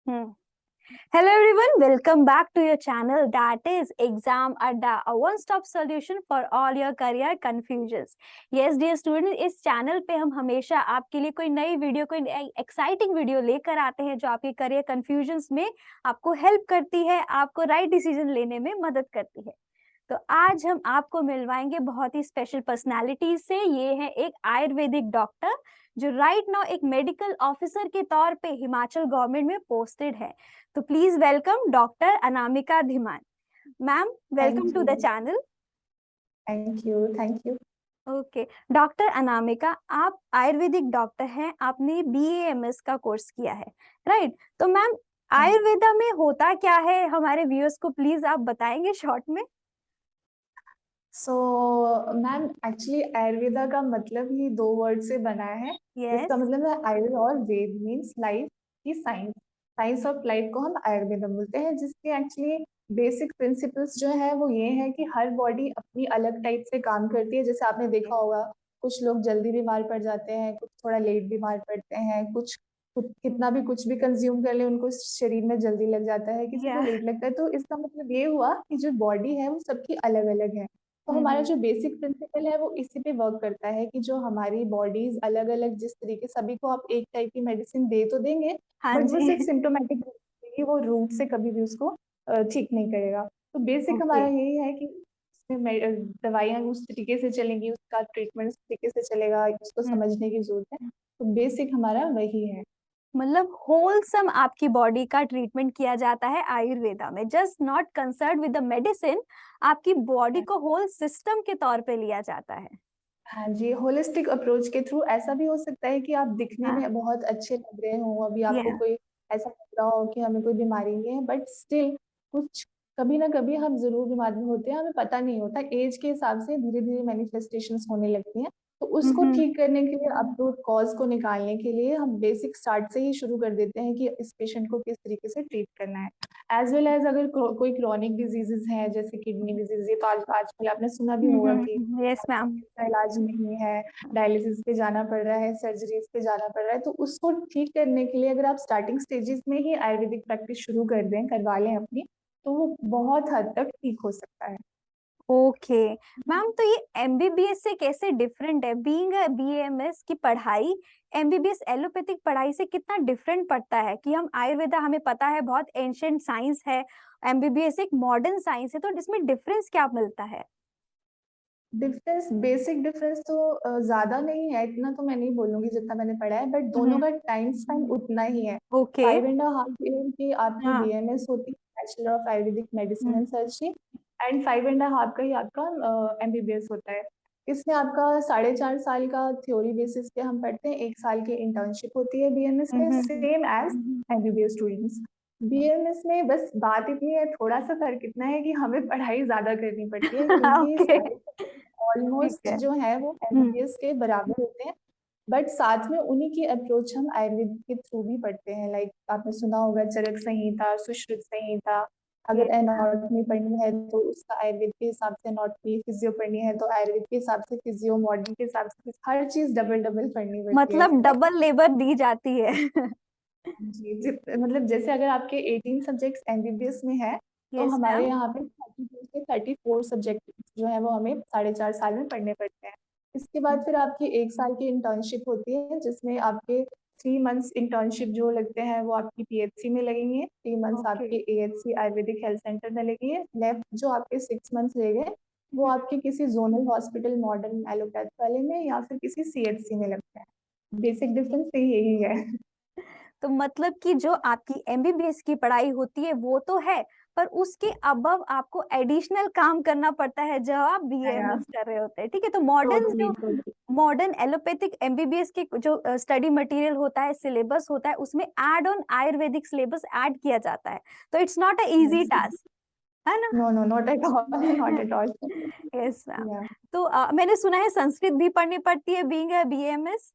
Hmm. Hello everyone, welcome back to your channel that is Exam Adda, a one-stop solution for all your career confusions. Yes dear student, इस channel पे हम हमेशा आपके लिए कोई नई वीडियो, कोई एक्साइटिंग वीडियो लेकर आते हैं जो आपके करियर कंफ्यूजन्स में आपको हेल्प करती है, आपको राइट डिसीजन लेने में मदद करती है। तो आज हम आपको मिलवाएंगे बहुत ही स्पेशल पर्सनालिटी से। ये है एक आयुर्वेदिक डॉक्टर जो राइट नाउ एक मेडिकल ऑफिसर के तौर पे हिमाचल गवर्नमेंट में पोस्टेड है। तो please welcome doctor Anamika Dhiman. Ma'am, welcome Thank to the you. Channel. Thank you. Thank you. Okay doctor Anamika, आप आयुर्वेदिक डॉक्टर हैं, आपने BAMS का कोर्स किया है, राइट? तो मैम, हाँ। आयुर्वेदा में होता क्या है, हमारे व्यूअर्स को प्लीज आप बताएंगे शॉर्ट में। सो मैम, एक्चुअली आयुर्वेदा का मतलब ही दो वर्ड से बना है। यस। इसका मतलब है आयुर्वेद और वेद मीन्स लाइफ की साइंस। साइंस ऑफ लाइफ को हम आयुर्वेदा बोलते हैं, जिसके एक्चुअली बेसिक प्रिंसिपल्स जो है वो ये है कि हर बॉडी अपनी अलग टाइप से काम करती है। जैसे आपने देखा होगा, कुछ लोग जल्दी बीमार पड़ जाते हैं, कुछ थोड़ा लेट बीमार पड़ते हैं, कुछ कितना भी कुछ भी कंज्यूम कर ले उनको शरीर में जल्दी लग जाता है, किसी को या लेट लगता है। तो इसका मतलब ये हुआ कि जो बॉडी है वो सबकी अलग अलग है। तो हमारा जो बेसिक प्रिंसिपल है वो इसी पे वर्क करता है कि जो हमारी बॉडीज अलग अलग, जिस तरीके सभी को आप एक टाइप की मेडिसिन दे तो देंगे, हाँ बट वो जी। सिर्फ सिम्टोमेटिक देगी, वो रूट से कभी भी उसको ठीक नहीं करेगा। तो बेसिक ओके। हमारा यही है कि दवाइयाँ उस तरीके से चलेंगी, उसका ट्रीटमेंट उस तरीके से चलेगा, उसको समझने की जरूरत है। तो बेसिक हमारा वही है। मतलब होलसम आपकी बॉडी का ट्रीटमेंट किया जाता है आयुर्वेदा में, just not concern with the medicine. आपकी बॉडी को होल सिस्टम के तौर पे लिया जाता है। हाँ जी, होलिस्टिक अप्रोच के थ्रू ऐसा भी हो सकता है कि आप दिखने हाँ। में बहुत अच्छे लग रहे हो, अभी आपको या कोई ऐसा लग रहा हो कि हमें कोई बीमारी नहीं है, बट स्टिल कुछ कभी ना कभी हम जरूर बीमार भी होते हैं, हमें पता नहीं होता। एज के हिसाब से धीरे धीरे मैनिफेस्टेशंस होने लगती हैं। तो उसको ठीक करने के लिए, अप रूट कॉज को निकालने के लिए हम बेसिक स्टार्ट से ही शुरू कर देते हैं कि इस पेशेंट को किस तरीके से ट्रीट करना है। एज वेल एज अगर कोई क्रॉनिक डिजीजेस हैं, जैसे किडनी डिजीज, ये तो आजकल आपने सुना भी होगा कि यस मैम। इसका इलाज नहीं है, डायलिसिस पे जाना पड़ रहा है, सर्जरीज पे जाना पड़ रहा है। तो उसको ठीक करने के लिए अगर आप स्टार्टिंग स्टेजेस में ही आयुर्वेदिक प्रैक्टिस शुरू कर दें, करवा लें अपनी, तो वो बहुत हद तक ठीक हो सकता है। ओके मैम, तो ये MBBS से कैसे डिफरेंट है? बीइंग BAMS की पढ़ाई MBBS एलोपैथिक पढ़ाई से कितना डिफरेंट पड़ता है? कि हम आयुर्वेदा, हमें पता है बहुत एंशिएंट साइंस है, MBBS एक मॉडर्न साइंस है, तो इसमें डिफरेंस क्या मिलता है? डिफरेंस, बेसिक डिफरेंस तो ज्यादा नहीं है, इतना तो मैं नहीं बोलूंगी जितना मैंने पढ़ा है, बट दोनों का टाइम स्पेन उतना ही है। ओके। 5.5 ईयर की आपकी हाँ। BMS होती है, bachelor of Ayurvedic medicine hmm. And surgery, and 5.5 का ही आपका MBBS होता है। इसमें आपका 4.5 साल का थ्योरी बेसिस पे हम पढ़ते हैं, 1 साल की इंटर्नशिप होती है BMS में, same as MBBS students. BMS में बस बात इतनी है, थोड़ा सा फर्क इतना है कि हमें पढ़ाई ज्यादा करनी पड़ती है, क्योंकि ओके। सारे ठीक ऑलमोस्ट है। जो है वो MBBS के बराबर होते हैं। बट साथ में उन्हीं की अप्रोच हम आयुर्वेद के थ्रू भी पढ़ते हैं। लाइक आपने सुना होगा चरक संहिता, सुश्रुत संहिता। अगर यस मैम। एनाटॉमी पढ़नी है तो उसका आयुर्वेद के हिसाब से एनाटॉमी, फिजियो पढ़नी है तो आयुर्वेद के हिसाब से फिजियो, मॉडर्न के हिसाब से हर चीज डबल डबल पढ़नी पड़ती है मतलब इसमें। डबल लेबर दी जाती है। जी, मतलब जैसे अगर आपके 18 सब्जेक्ट्स MBBS में है, तो यस हमारे मैम। यहाँ पे 32 से 34 सब्जेक्ट जो है वो हमें 4.5 साल में पढ़ने पड़ते हैं। इसके बाद फिर आपकी 1 साल की इंटर्नशिप होती है, जिसमें आपके 3 मंथ्स इंटर्नशिप जो लगते हैं वो आपकी PHC में लगेंगे, 3 मंथ्स ओके। आपके AHC आयुर्वेदिक हेल्थ सेंटर में लगेंगे, लेफ्ट जो आपके 6 मंथ्स रह गए वो आपके किसी जोनल हॉस्पिटल, मॉडर्न एलोपैथ वाले में, या फिर किसी CHC में लगता है। बेसिक डिफरेंस यही है। तो मतलब कि जो आपकी MBBS की पढ़ाई होती है वो तो है, पर उसके अबव आपको एडिशनल काम करना पड़ता है जब आप BAMS कर रहे होते हैं, ठीक है? तो मॉडर्न टोटली जो टोटली। मॉडर्न एलोपैथिक MBBS के जो स्टडी मटेरियल होता है, सिलेबस होता है, उसमें add on Ayurvedic syllabus add किया जाता है। तो it's not a easy task, है ना? No no, not at all, not at all. Yes ma'am. या तो मैंने सुना है संस्कृत भी पढ़नी पड़ती है being a BAMS।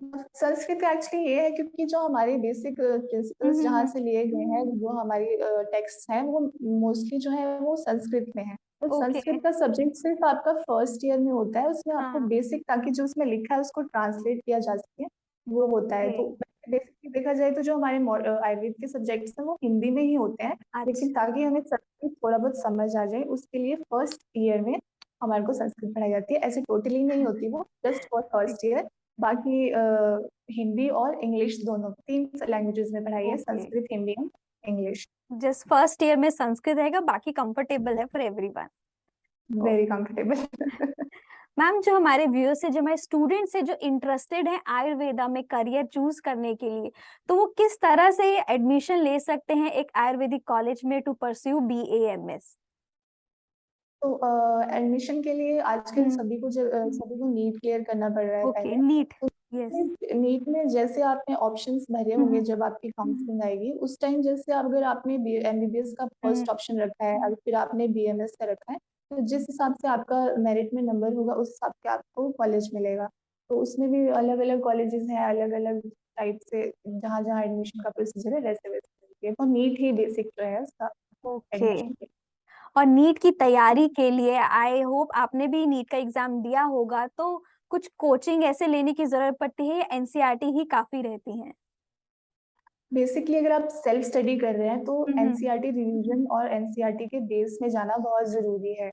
Sanskrit actually ये है क्योंकि जो हमारे बेसिक प्रिंसिपल्स जहाँ से लिए गए हैं, जो हमारी टेक्स्ट हैं, वो मोस्टली जो है वो संस्कृत में है। तो ओके। संस्कृत का सब्जेक्ट सिर्फ आपका फर्स्ट ईयर में होता है, उसमें आपको हाँ। बेसिक, ताकि जो उसमें लिखा है उसको ट्रांसलेट किया जा सके, वो होता है। ओके। तो बेसिकली देखा जाए तो जो हमारे आयुर्वेद के सब्जेक्ट्स हैं वो हिंदी में ही होते हैं, लेकिन अच्छा। ताकि हमें संस्कृत थोड़ा बहुत समझ आ जाए उसके लिए फर्स्ट ईयर में हमारे को संस्कृत पढ़ाई जाती है। ऐसे टोटली नहीं होती वो, जस्ट फॉर फर्स्ट ईयर। बाकी हिंदी और इंग्लिश दोनों 3 लैंग्वेजेस में पढ़ाई है, okay, Sanskrit, Hindi and English. Just first year में संस्कृत रहेगा, बाकी कंफर्टेबल है for everyone. Very comfortable. Ma'am, जो हमारे व्यूअर्स है, जो हमारे स्टूडेंट्स है, जो इंटरेस्टेड है आयुर्वेदा में करियर चूज करने के लिए, तो वो किस तरह से एडमिशन ले सकते हैं एक आयुर्वेदिक कॉलेज में टू परस्यू BAMS? तो एडमिशन के लिए आजकल सभी को नीट क्लियर करना पड़ रहा है ओके, पहले। नीट। तो यस। नीट में जैसे आपने ऑप्शंस भरे होंगे, जब आपकी काउंसलिंग आएगी उस टाइम, जैसे अगर आपने MBBS का फर्स्ट ऑप्शन रखा है, अगर फिर आपने BMS का रखा है, तो जिस हिसाब से आपका मेरिट में नंबर होगा उस हिसाब से आपको कॉलेज मिलेगा। तो उसमें भी अलग अलग कॉलेजेस हैं, अलग अलग टाइप से, जहाँ जहाँ एडमिशन का प्रोसीजर है वैसे वैसे। तो नीट ही बेसिक जो है उसका ओके। एडमिशन के। और नीट की तैयारी के लिए आई होप आपने भी नीट का एग्जाम दिया होगा, तो कुछ कोचिंग ऐसे लेने की जरूरत पड़ती है या NCERT ही काफी रहती है? बेसिकली अगर आप सेल्फ स्टडी कर रहे हैं तो हम्म। एनसीईआरटी रिवीजन और एनसीईआरटी के बेस में जाना बहुत जरूरी है।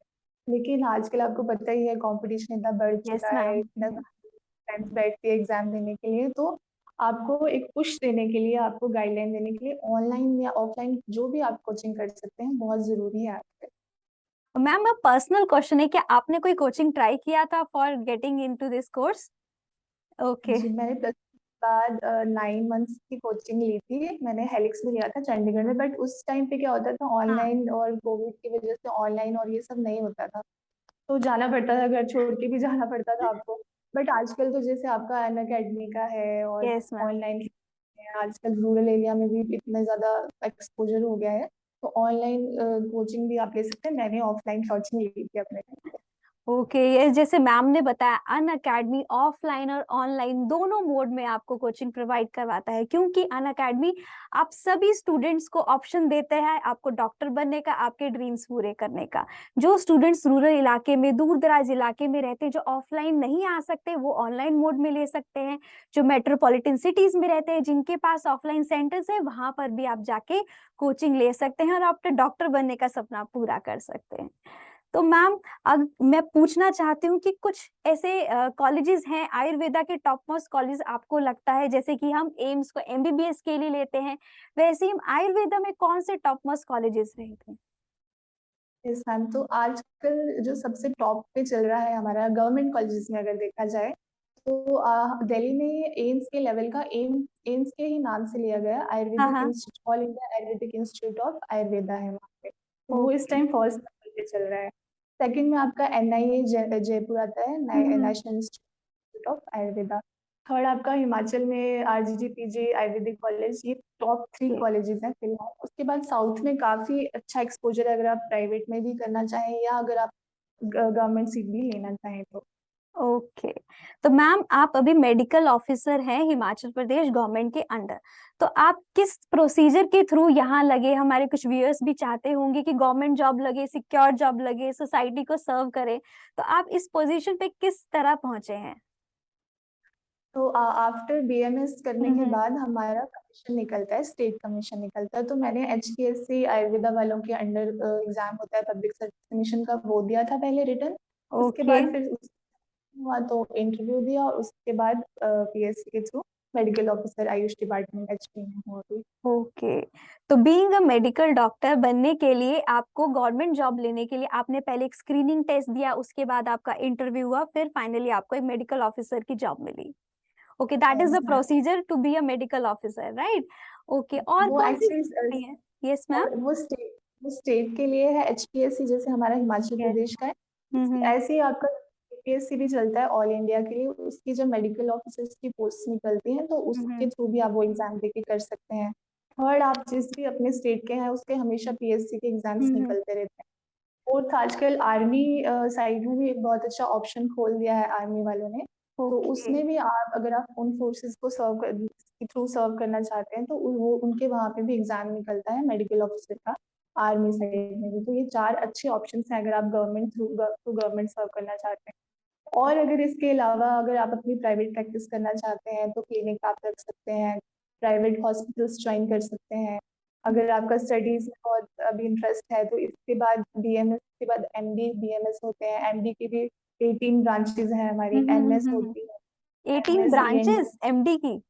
लेकिन आजकल आपको पता ही है, कंपटीशन इतना बढ़ यस चुका है, मैम। इतना फ्रेंड्स बैठती है एग्जाम देने के लिए। तो आपको एक पुश देने के लिए, आपको गाइडलाइन देने के लिए ऑनलाइन या ऑफलाइन जो भी आप कोचिंग कर सकते हैं बहुत जरूरी है आजकल। मैम, पर्सनल क्वेश्चन है, क्या आपने कोई कोचिंग ट्राई किया था for getting into this course? Okay. जी, मैंने प्लस बाद 9 मंथ्स की कोचिंग ली थी, मैंने हेलिक्स में लिया था चंडीगढ़ में। बट उस टाइम पे क्या होता था, हाँ। ऑनलाइन और कोविड की वजह से ऑनलाइन और ये सब नहीं होता था, तो जाना पड़ता था, घर छोड़ के भी जाना पड़ता था आपको। बट आजकल तो जैसे आपका अन अकेडमी का है और यस मैम। ऑनलाइन है, आजकल रूरल एरिया में भी इतना ज़्यादा एक्सपोजर हो गया है, तो ऑनलाइन कोचिंग भी आप ले सकते हैं। मैंने ऑफलाइन कोचिंग ली थी अपने time पे। ओके, ये जैसे मैम ने बताया, अन अकेडमी ऑफलाइन और ऑनलाइन दोनों मोड में आपको कोचिंग प्रोवाइड करवाता है, क्योंकि अन अकेडमी आप सभी स्टूडेंट्स को ऑप्शन देते हैं आपको डॉक्टर बनने का, आपके ड्रीम्स पूरे करने का। जो स्टूडेंट्स रूरल इलाके में, दूर दराज इलाके में रहते हैं, जो ऑफलाइन नहीं आ सकते, वो ऑनलाइन मोड में ले सकते हैं। जो मेट्रोपॉलिटन सिटीज में रहते हैं, जिनके पास ऑफलाइन सेंटर्स है, वहां पर भी आप जाके कोचिंग ले सकते हैं और आप डॉक्टर बनने का सपना पूरा कर सकते हैं। तो मैम, अब मैं पूछना चाहती हूँ कि कुछ ऐसे कॉलेजेस हैं आयुर्वेदा के टॉप मोस्ट कॉलेज आपको लगता है, जैसे कि हम एम्स को MBBS के लिए लेते हैं, वैसे ही हम आयुर्वेदा में कौन से टॉप मोस्ट कॉलेजेस रहते हैं? यस मैम, तो आजकल जो सबसे टॉप पे चल रहा है हमारा गवर्नमेंट कॉलेजेस में अगर देखा जाए, तो दिल्ली में एम्स के लेवल का, एम्स के ही नाम से लिया गया हाँ आयुर्वेदिक हाँ। Institute, all India Ayurvedic institute of Ayurveda है वहाँ पे। तो वो इस ओके। टाइम फर्स्ट नंबर पे चल रहा है। सेकंड में आपका NIA जयपुर आता है, hmm. National institute of Ayurveda. Third आपका हिमाचल में RGPG आयुर्वेदिक कॉलेज। ये टॉप 3 ओके। कॉलेजेस हैं फिलहाल। उसके बाद साउथ में काफी अच्छा एक्सपोजर है, अगर आप प्राइवेट में भी करना चाहें या अगर आप गवर्नमेंट सीट भी लेना चाहें तो। ओके। तो मैम, आप अभी मेडिकल ऑफिसर हैं हिमाचल प्रदेश गवर्नमेंट के अंडर, तो आप किस प्रोसीजर के थ्रू यहाँ लगे? हमारे कुछ व्यूअर्स भी चाहते होंगे कि गवर्नमेंट जॉब लगे, सिक्योर जॉब लगे, सोसाइटी को सर्व करे, तो आप इस पोजीशन पे किस तरह पहुंचे हैं? तो आफ्टर BMS करने के हम्म। बाद हमारा कमीशन निकलता है, स्टेट कमीशन निकलता है। तो मैंने HPSC आयुर्वेदा वालों के अंडर एग्जाम होता है पब्लिक सर्विस कमीशन का, वो दिया था पहले रिटर्न। उसके ओके। बाद फिर हुआ तो इंटरव्यू दिया, और उसके बाद PSC के through medical officer Ayush department HP में हुआ थी। ओके। तो बीइंग अ मेडिकल डॉक्टर बनने के लिए, आपको गवर्नमेंट जॉब लेने के लिए, आपने पहले एक स्क्रीनिंग टेस्ट दिया, उसके बाद आपका इंटरव्यू हुआ, फिर फाइनली आपको एक मेडिकल ऑफिसर की जॉब मिली। Okay, that is Yes, the ma'am। Procedure to be a medical officer, right? Okay, और वो कौन सी? Actually yes ma'am. वो स्टेट के लिए है, HPSC जैसे हमारा हिमाचल यस। प्रदेश का है। हम्म। ऐसे ही आपका APSC भी चलता है ऑल इंडिया के लिए। उसकी जब मेडिकल ऑफिसर्स की पोस्ट निकलती हैं तो उसके हम्म। थ्रू भी आप वो एग्जाम दे के कर सकते हैं। थर्ड, आप जिस भी अपने स्टेट के हैं उसके हमेशा PSC के एग्जाम्स हम्म। निकलते रहते हैं। फोर्थ, आजकल आर्मी साइड में भी एक बहुत अच्छा ऑप्शन खोल दिया है आर्मी वालों ने। तो ओके। उसमें भी आप, अगर आप उन फोर्सेस को के थ्रू सर्व करना चाहते हैं तो वो उनके वहाँ पे भी एग्जाम निकलता है मेडिकल ऑफिसर का, आर्मी साइड में भी। तो ये 4 अच्छे ऑप्शन हैं अगर आप गवर्नमेंट थ्रू गवर्नमेंट सर्व करना चाहते हैं। और अगर इसके अलावा अगर आप अपनी प्राइवेट प्रैक्टिस करना चाहते हैं तो क्लिनिक आप रख सकते हैं, प्राइवेट हॉस्पिटल्स ज्वाइन कर सकते हैं। अगर आपका स्टडीज में बहुत अभी इंटरेस्ट है तो इसके बाद बीएमएस के बाद एमडी बीएमएस होते हैं। एमडी की भी 18 ब्रांचेज हैं हमारी। एमएस होती है 18 एमएस ईएनटी। ब्रांचेस एमडी की।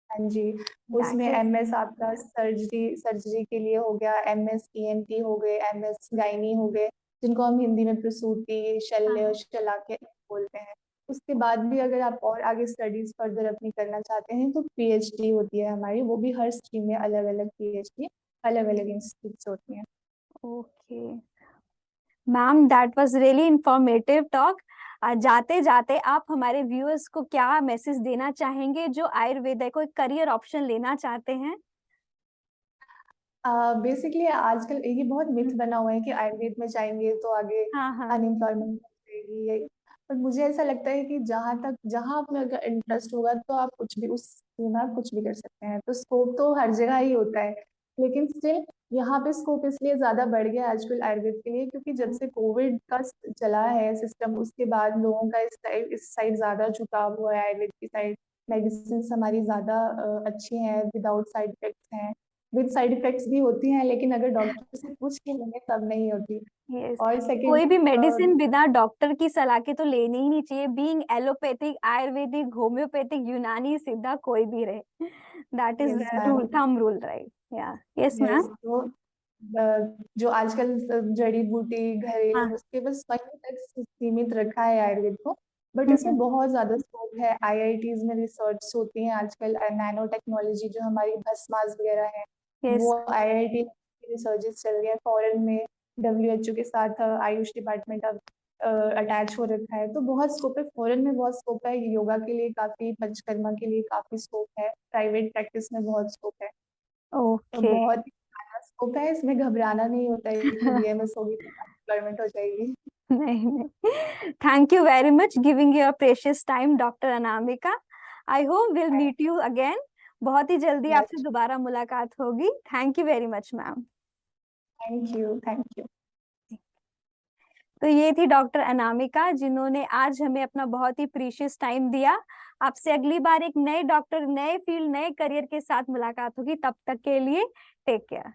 हाँ जी, दैट उसमें इज एमएस आपका सर्जरी सर्जरी के लिए हो गया, एमएस ईएनटी हो गए, एमएस गायनी हो गए, जिनको हम हिंदी में प्रसूति शल्य शला के बोलते हैं। उसके बाद भी अगर आप और आगे स्टडीज फर्दर अपनी करना चाहते हैं तो पीएचडी होती है हमारी। वो भी हर स्ट्रीम में अलग अलग पीएचडी अलग अलग इंस्टीट्यूट होती हैं। Okay ma'am, that was really informative talk. जाते जाते आप हमारे व्यूअर्स को क्या मैसेज देना चाहेंगे जो आयुर्वेदा को एक करियर ऑप्शन लेना चाहते हैं? बेसिकली आजकल ये बहुत मिथ बना हुआ है कि आयुर्वेद में जाएंगे तो आगे हाँ हाँ। अनएम्प्लॉयमेंट रहेगी। पर मुझे ऐसा लगता है कि जहाँ आप में अगर इंटरेस्ट होगा तो आप कुछ भी उस फील्ड में आप कुछ भी कर सकते हैं। तो स्कोप तो हर जगह ही होता है, लेकिन स्टिल यहाँ पे स्कोप इसलिए ज्यादा बढ़ गया है आजकल आयुर्वेद के लिए क्योंकि जब से कोविड का चला है सिस्टम, उसके बाद लोगों का इस साइड ज्यादा झुकाव हुआ है आयुर्वेद की साइड। मेडिसिन हमारी ज्यादा अच्छी हैं, विदाउट साइड इफेक्ट्स हैं। विद साइड इफेक्ट्स भी होती हैं, लेकिन अगर डॉक्टर से पूछ के लेंगे तब नहीं होती। यस, और कोई भी सेकेंड, मेडिसिन बिना डॉक्टर की सलाह के तो लेनी ही नहीं चाहिए, बीइंग एलोपैथिक, आयुर्वेदिक, होम्योपैथिक, यूनानी, सिद्धा, कोई भी रहे। That is yes rule, ma'am, thumb rule, right? या यस यस। मैम। तो जो आजकल जड़ी बूटी घरेलू हाँ। नुस्खे बस वहीं तक सीमित रखा है आयुर्वेद को। बट इसमें बहुत ज्यादा स्कोप है। आईआईटीज में रिसर्च होती हैं आजकल। नैनो टेक्नोलॉजी जो हमारी भस्मास वगैरह है यस। वो आईआईटी की रिसर्चेस चल रही है फॉरेन में। डब्ल्यूएचओ के साथ आयुष डिपार्टमेंट अब अटैच हो रखा है। तो बहुत स्कोप है फॉरेन में, बहुत स्कोप है योगा के लिए, काफी पंचकर्मा के लिए काफी स्कोप है, प्राइवेट प्रैक्टिस में बहुत स्कोप है। तो ओके। बहुत ही ज्यादा स्कोप है, इसमें घबराना नहीं होता है कि बीएमएस होगी तो अनएम्प्लॉयमेंट हो जाएगी। नहीं नहीं, thank you very much giving your precious time doctor Anamika. I hope will meet you again. बहुत ही जल्दी आपसे यस, दोबारा मुलाकात होगी। Thank you very much ma'am. Thank you, thank you. तो ये थी डॉक्टर अनामिका जिन्होंने आज हमें अपना बहुत ही प्रीशियस टाइम दिया। आपसे अगली बार एक नए डॉक्टर, नए फील्ड, नए करियर के साथ मुलाकात होगी। तब तक के लिए टेक केयर।